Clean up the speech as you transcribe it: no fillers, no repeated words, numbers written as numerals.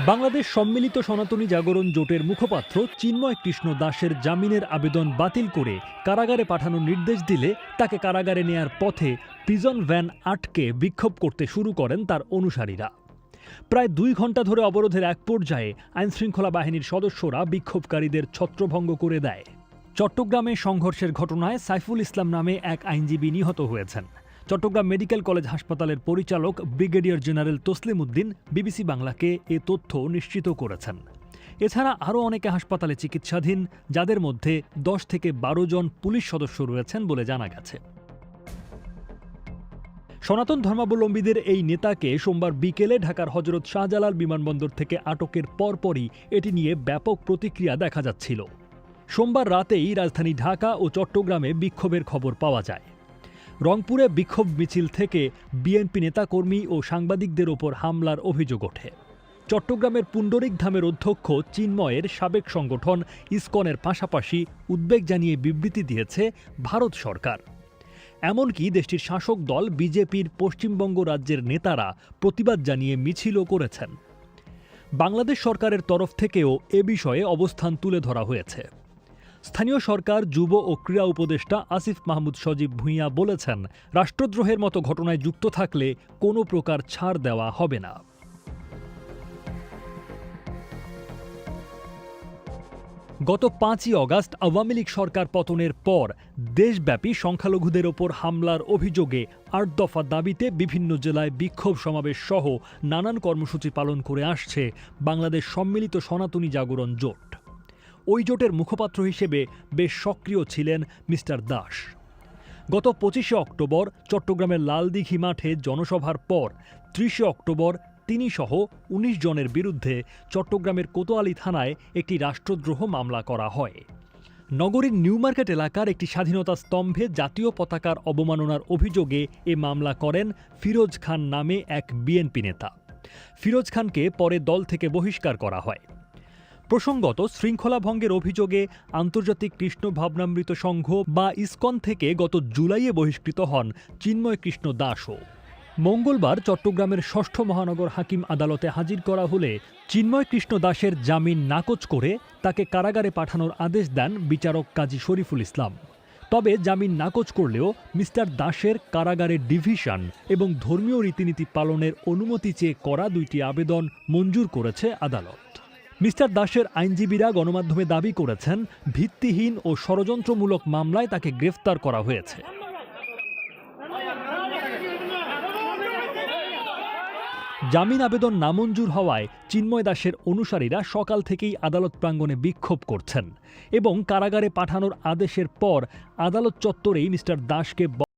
বাংলাদেশ সম্মিলিত সনাতনী জাগরণ জোটের মুখপাত্র চিন্ময় কৃষ্ণ দাসের জামিনের আবেদন বাতিল করে কারাগারে পাঠানোর নির্দেশ দিলে তাকে কারাগারে নেয়ার পথে প্রিজন ভ্যান আটকে বিক্ষোভ করতে শুরু করেন তার অনুসারীরা। প্রায় 2 ঘণ্টা ধরে অবরোধের এক পর্যায়ে আইনশৃঙ্খলা বাহিনীর সদস্যরা বিক্ষোভকারীদের ছত্রভঙ্গ করে দেয়। চট্টগ্রামে সংঘর্ষের ঘটনায় সাইফুল ইসলাম নামে এক আইনজীবী নিহত হয়েছেন। চট্টগ্রাম মেডিকেল কলেজ হাসপাতালের পরিচালক brigadier general Taslim Uddin BBC বাংলাকে এ তথ্য নিশ্চিত করেছেন। এছাড়া আরও অনেকে হাসপাতালে চিকিৎসাধীন, যাদের মধ্যে 10 থেকে 12 জন পুলিশ সদস্য রয়েছেন বলে জানা গেছে। সনাতন ধর্মাবলম্বীদের এই নেতাকে সোমবার বিকেলে ঢাকার হযরত শাহজালাল বিমানবন্দর থেকে আটকের পরপরই এটি নিয়ে ব্যাপক প্রতিক্রিয়া দেখা যাচ্ছিল। সোমবার রাতেই রাজধানী ঢাকা ও চট্টগ্রামে বিক্ষোভের খবর পাওয়া যায়। রংপুরে বিক্ষোভ মিছিল থেকে বিএনপি নেতাকর্মী ও সাংবাদিকদের ওপর হামলার অভিযোগ ওঠে। চট্টগ্রামের পুণ্ডরিক ধামের অধ্যক্ষ চিন্ময়ের সাবেক সংগঠন ইসকনের পাশাপাশি উদ্বেগ জানিয়ে বিবৃতি দিয়েছে ভারত সরকার। এমনকি দেশটির শাসক দল বিজেপির পশ্চিমবঙ্গ রাজ্যের নেতারা প্রতিবাদ জানিয়ে মিছিলও করেছেন। বাংলাদেশ সরকারের তরফ থেকেও এ বিষয়ে অবস্থান তুলে ধরা হয়েছে। স্থানীয় সরকার, যুব ও ক্রীড়া উপদেষ্টা আসিফ মাহমুদ সজীব ভূঁইয়া বলেছেন, রাষ্ট্রদ্রোহের মতো ঘটনায় যুক্ত থাকলে কোনো প্রকার ছাড় দেওয়া হবে না। গত 5ই অগাস্ট আওয়ামী লীগ সরকার পতনের পর দেশব্যাপী সংখ্যালঘুদের ওপর হামলার অভিযোগে 8 দফা দাবিতে বিভিন্ন জেলায় বিক্ষোভ সমাবেশ সহ নানান কর্মসূচি পালন করে আসছে বাংলাদেশ সম্মিলিত সনাতনী জাগরণ জোট। ওই জোটের মুখপাত্র হিসেবে বেশ সক্রিয় ছিলেন মিস্টার দাস। গত 25শে অক্টোবর চট্টগ্রামের লালদিঘি মাঠে জনসভার পর 30শে অক্টোবর তিনি সহ 19 জনের বিরুদ্ধে চট্টগ্রামের কোতোয়ালি থানায় একটি রাষ্ট্রদ্রোহ মামলা করা হয়। নগরীর নিউ মার্কেট এলাকার একটি স্বাধীনতা স্তম্ভে জাতীয় পতাকার অবমাননার অভিযোগে এ মামলা করেন ফিরোজ খান নামে এক বিএনপি নেতা। ফিরোজ খানকে পরে দল থেকে বহিষ্কার করা হয়। প্রসঙ্গত, শৃঙ্খলা ভঙ্গের অভিযোগে আন্তর্জাতিক কৃষ্ণ ভাবনামৃত সংঘ বা ইসকন থেকে গত জুলাইয়ে বহিষ্কৃত হন চিন্ময় কৃষ্ণ দাসও। মঙ্গলবার চট্টগ্রামের 6ষ্ঠ মহানগর হাকিম আদালতে হাজির করা হলে চিন্ময় কৃষ্ণ দাসের জামিন নাকচ করে তাকে কারাগারে পাঠানোর আদেশ দেন বিচারক কাজী শরীফুল ইসলাম। তবে জামিন নাকচ করলেও মিস্টার দাসের কারাগারের ডিভিশন এবং ধর্মীয় রীতিনীতি পালনের অনুমতি চেয়ে করা 2টি আবেদন মঞ্জুর করেছে আদালত। মিস্টার দাসের আইনজীবীরা গণমাধ্যমে দাবি করেছেন, ভিত্তিহীন ও ষড়যন্ত্রমূলক মামলায় তাকে গ্রেফতার করা হয়েছে। জামিন আবেদন নামঞ্জুর হওয়ায় চিন্ময় দাসের অনুসারীরা সকাল থেকেই আদালত প্রাঙ্গণে বিক্ষোভ করছেন এবং কারাগারে পাঠানোর আদেশের পর আদালত চত্বরেই মিস্টার দাসকে